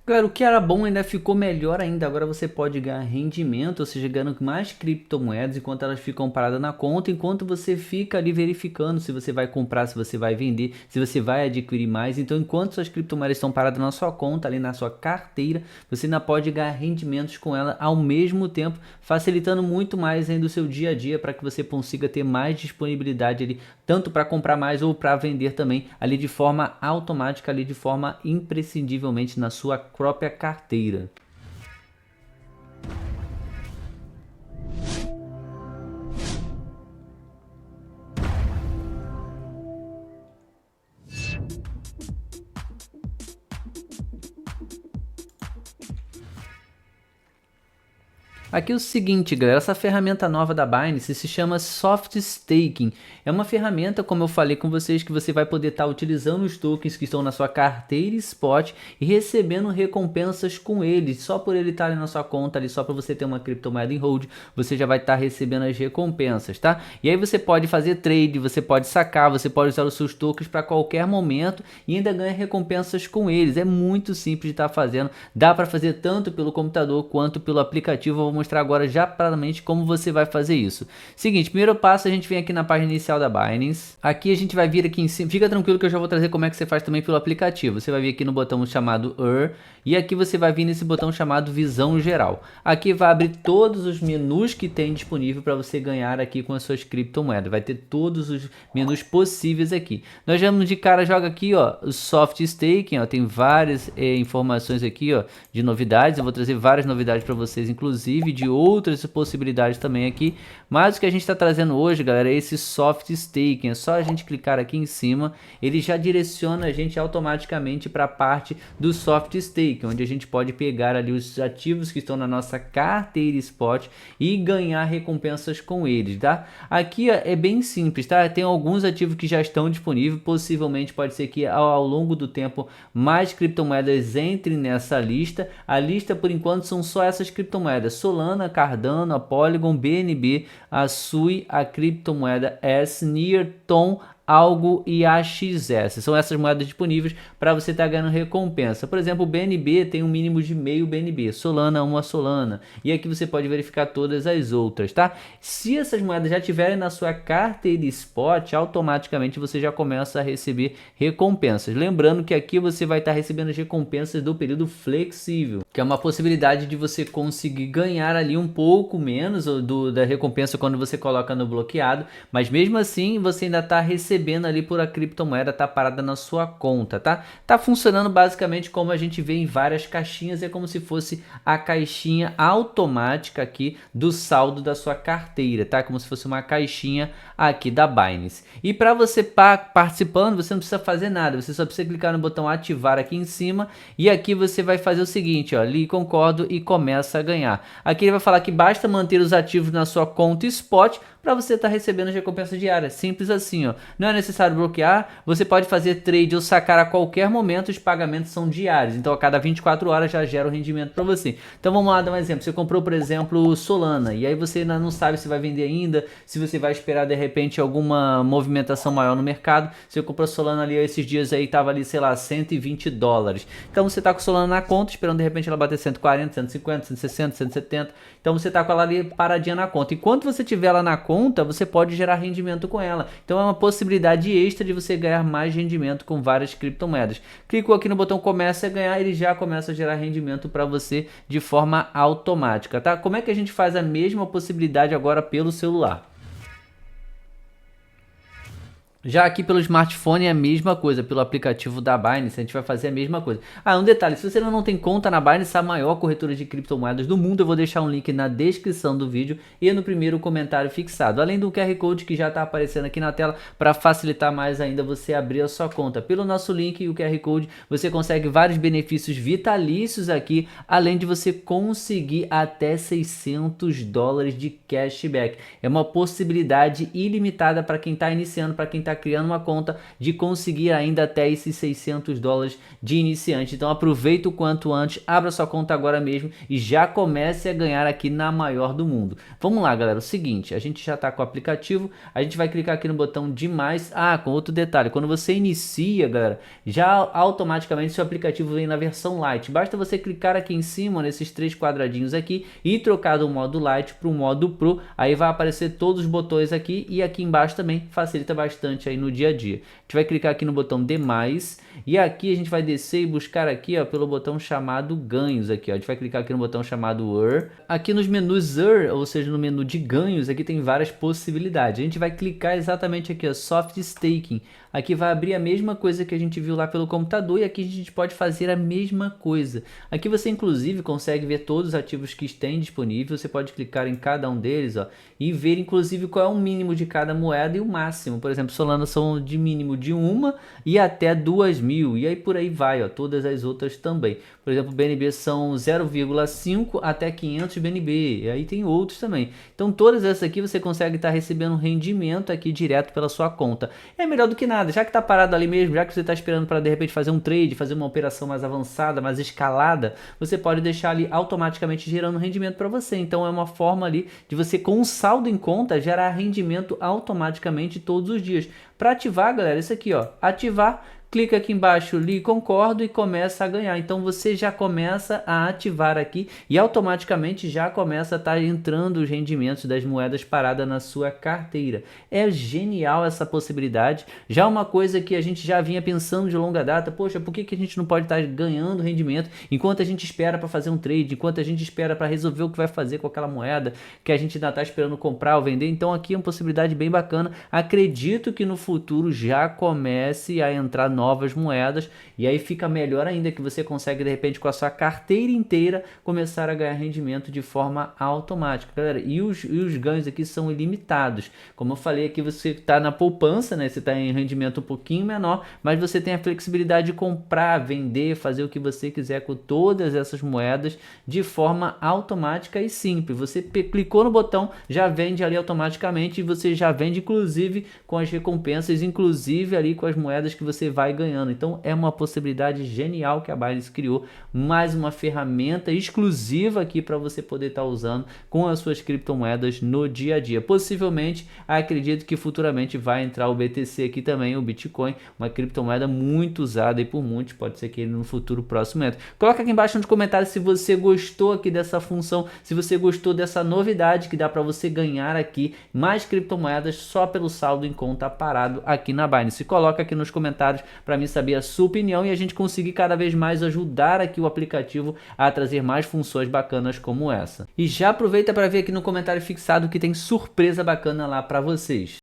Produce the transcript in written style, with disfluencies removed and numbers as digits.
Galera, o que era bom ainda ficou melhor ainda. Agora você pode ganhar rendimento, ou seja, ganhando mais criptomoedas enquanto elas ficam paradas na conta, enquanto você fica ali verificando se você vai comprar, se você vai vender, se você vai adquirir mais. Então, enquanto suas criptomoedas estão paradas na sua conta, ali na sua carteira, você ainda pode ganhar rendimentos com ela ao mesmo tempo, facilitando muito mais ainda o seu dia a dia para que você consiga ter mais disponibilidade ali, tanto para comprar mais ou para vender também, ali de forma automática, ali de forma imprescindivelmente na sua própria carteira. Aqui é o seguinte, galera, essa ferramenta nova da Binance se chama Soft Staking. É uma ferramenta, como eu falei com vocês, que você vai poder estar utilizando os tokens que estão na sua carteira Spot e recebendo recompensas com eles. Só por ele estar ali na sua conta, ali, só para você ter uma criptomoeda em hold, você já vai estar recebendo as recompensas, tá? E aí você pode fazer trade, você pode sacar, você pode usar os seus tokens para qualquer momento e ainda ganha recompensas com eles. É muito simples de estar fazendo, dá para fazer tanto pelo computador quanto pelo aplicativo. Eu vou mostrar agora já claramente como você vai fazer isso. Seguinte, primeiro passo, a gente vem aqui na página inicial da Binance. Aqui a gente vai vir aqui em cima, fica tranquilo que eu já vou trazer como é que você faz também pelo aplicativo. Você vai vir aqui no botão chamado e aqui você vai vir nesse botão chamado Visão Geral. Aqui vai abrir todos os menus que tem disponível para você ganhar aqui com as suas criptomoedas. Vai ter todos os menus possíveis aqui. Nós vamos de cara, joga aqui, ó, o Soft Staking, ó, tem várias informações aqui, ó, de novidades. Eu vou trazer várias novidades para vocês, inclusive de outras possibilidades também aqui, mas o que a gente está trazendo hoje, galera, é esse Soft Staking. É só a gente clicar aqui em cima, ele já direciona a gente automaticamente para a parte do Soft Staking, onde a gente pode pegar ali os ativos que estão na nossa carteira Spot e ganhar recompensas com eles, tá? Aqui ó, é bem simples, tá? Tem alguns ativos que já estão disponíveis, possivelmente pode ser que ao longo do tempo mais criptomoedas entrem nessa lista. A lista por enquanto são só essas criptomoedas: Solana, Cardano, a Polygon, BNB, a Sui, a criptomoeda S, Near, Tom, Algo e AXS. São essas moedas disponíveis para você estar ganhando recompensa. Por exemplo, o BNB tem um mínimo de meio BNB, Solana uma Solana, e aqui você pode verificar todas as outras, tá? Se essas moedas já tiverem na sua carteira Spot, automaticamente você já começa a receber recompensas. Lembrando que aqui você vai estar recebendo as recompensas do período flexível, que é uma possibilidade de você conseguir ganhar ali um pouco menos da recompensa quando você coloca no bloqueado, mas mesmo assim você ainda está recebendo ali por a criptomoeda tá parada na sua conta, tá? Tá funcionando basicamente como a gente vê em várias caixinhas, é como se fosse a caixinha automática aqui do saldo da sua carteira, tá? Como se fosse uma caixinha aqui da Binance. E para você participando, você não precisa fazer nada, você só precisa clicar no botão ativar aqui em cima e aqui você vai fazer o seguinte, ó, li concordo e começa a ganhar. Aqui ele vai falar que basta manter os ativos na sua conta Spot para você estar recebendo as recompensas diárias. Simples assim, ó. Não é necessário bloquear, você pode fazer trade ou sacar a qualquer momento, os pagamentos são diários. Então a cada 24 horas já gera o rendimento para você. Então vamos lá dar um exemplo. Você comprou, por exemplo, Solana e aí você ainda não sabe se vai vender ainda, se você vai esperar de repente alguma movimentação maior no mercado. Você comprou Solana ali esses dias aí, tava ali, sei lá, $120. Então você tá com Solana na conta, esperando de repente ela bater 140, 150, 160, 170. Então você tá com ela ali paradinha na conta. Enquanto você tiver ela na conta, você pode gerar rendimento com ela. Então é uma possibilidade extra de você ganhar mais rendimento com várias criptomoedas. Clicou aqui no botão começa a ganhar, ele já começa a gerar rendimento para você de forma automática, tá? Como é que a gente faz a mesma possibilidade agora pelo celular? Já aqui pelo smartphone é a mesma coisa, pelo aplicativo da Binance a gente vai fazer a mesma coisa. Ah, um detalhe, se você não tem conta na Binance, a maior corretora de criptomoedas do mundo, eu vou deixar um link na descrição do vídeo e no primeiro comentário fixado. Além do QR Code que já está aparecendo aqui na tela, para facilitar mais ainda você abrir a sua conta. Pelo nosso link e o QR Code, você consegue vários benefícios vitalícios aqui, além de você conseguir até $600 de cashback. É uma possibilidade ilimitada para quem está iniciando, para quem está criando uma conta, de conseguir ainda até esses 600 dólares de iniciante. Então aproveita o quanto antes, abra sua conta agora mesmo e já comece a ganhar aqui na maior do mundo. Vamos lá, galera, o seguinte, a gente já está com o aplicativo, a gente vai clicar aqui no botão de mais. Com outro detalhe, quando você inicia, galera, já automaticamente seu aplicativo vem na versão Lite. Basta você clicar aqui em cima, nesses 3 quadradinhos aqui, e trocar do modo Lite para o modo Pro. Aí vai aparecer todos os botões aqui e aqui embaixo também facilita bastante aí no dia a dia. A gente vai clicar aqui no botão demais e aqui a gente vai descer e buscar aqui, ó, pelo botão chamado ganhos aqui, ó. A gente vai clicar aqui no botão chamado Earn. Aqui nos menus Earn, ou seja, no menu de ganhos, aqui tem várias possibilidades. A gente vai clicar exatamente aqui, ó, Soft Staking. Aqui vai abrir a mesma coisa que a gente viu lá pelo computador e aqui a gente pode fazer a mesma coisa. Aqui você inclusive consegue ver todos os ativos que tem disponível, você pode clicar em cada um deles, ó, e ver inclusive qual é o mínimo de cada moeda e o máximo. Por exemplo, Solana são de mínimo de 1 e até 2.000 e aí por aí vai, ó, todas as outras também. Por exemplo, BNB são 0,5 até 500 BNB, e aí tem outros também. Então todas essas aqui você consegue estar recebendo rendimento aqui direto pela sua conta. É melhor do que nada, já que está parado ali mesmo, já que você está esperando para de repente fazer um trade, fazer uma operação mais avançada, mais escalada, você pode deixar ali automaticamente gerando rendimento para você. Então é uma forma ali de você, com um saldo em conta, gerar rendimento automaticamente todos os dias. Para ativar, galera, isso aqui, ó, ativar. Clica aqui embaixo, li concordo e começa a ganhar. Então você já começa a ativar aqui e automaticamente já começa a estar entrando os rendimentos das moedas paradas na sua carteira. É genial essa possibilidade. Já uma coisa que a gente já vinha pensando de longa data, poxa, por que a gente não pode estar ganhando rendimento enquanto a gente espera para fazer um trade, enquanto a gente espera para resolver o que vai fazer com aquela moeda que a gente ainda está esperando comprar ou vender? Então aqui é uma possibilidade bem bacana. Acredito que no futuro já comece a entrar novas moedas e aí fica melhor ainda, que você consegue de repente com a sua carteira inteira começar a ganhar rendimento de forma automática, galera. E os ganhos aqui são ilimitados. Como eu falei aqui, você está na poupança, né? Você está em rendimento um pouquinho menor, mas você tem a flexibilidade de comprar, vender, fazer o que você quiser com todas essas moedas de forma automática e simples. Você clicou no botão, já vende ali automaticamente e você já vende inclusive com as recompensas, inclusive ali com as moedas que você vai ganhando. Então é uma possibilidade genial que a Binance criou, mais uma ferramenta exclusiva aqui para você poder estar usando com as suas criptomoedas no dia a dia. Possivelmente, acredito que futuramente vai entrar o BTC aqui também, o Bitcoin, uma criptomoeda muito usada e por muitos, pode ser que ele no futuro próximo entre. Coloca aqui embaixo nos comentários se você gostou aqui dessa função, se você gostou dessa novidade que dá para você ganhar aqui mais criptomoedas só pelo saldo em conta parado aqui na Binance. Coloca aqui nos comentários para mim saber a sua opinião e a gente conseguir cada vez mais ajudar aqui o aplicativo a trazer mais funções bacanas como essa. E já aproveita para ver aqui no comentário fixado que tem surpresa bacana lá para vocês.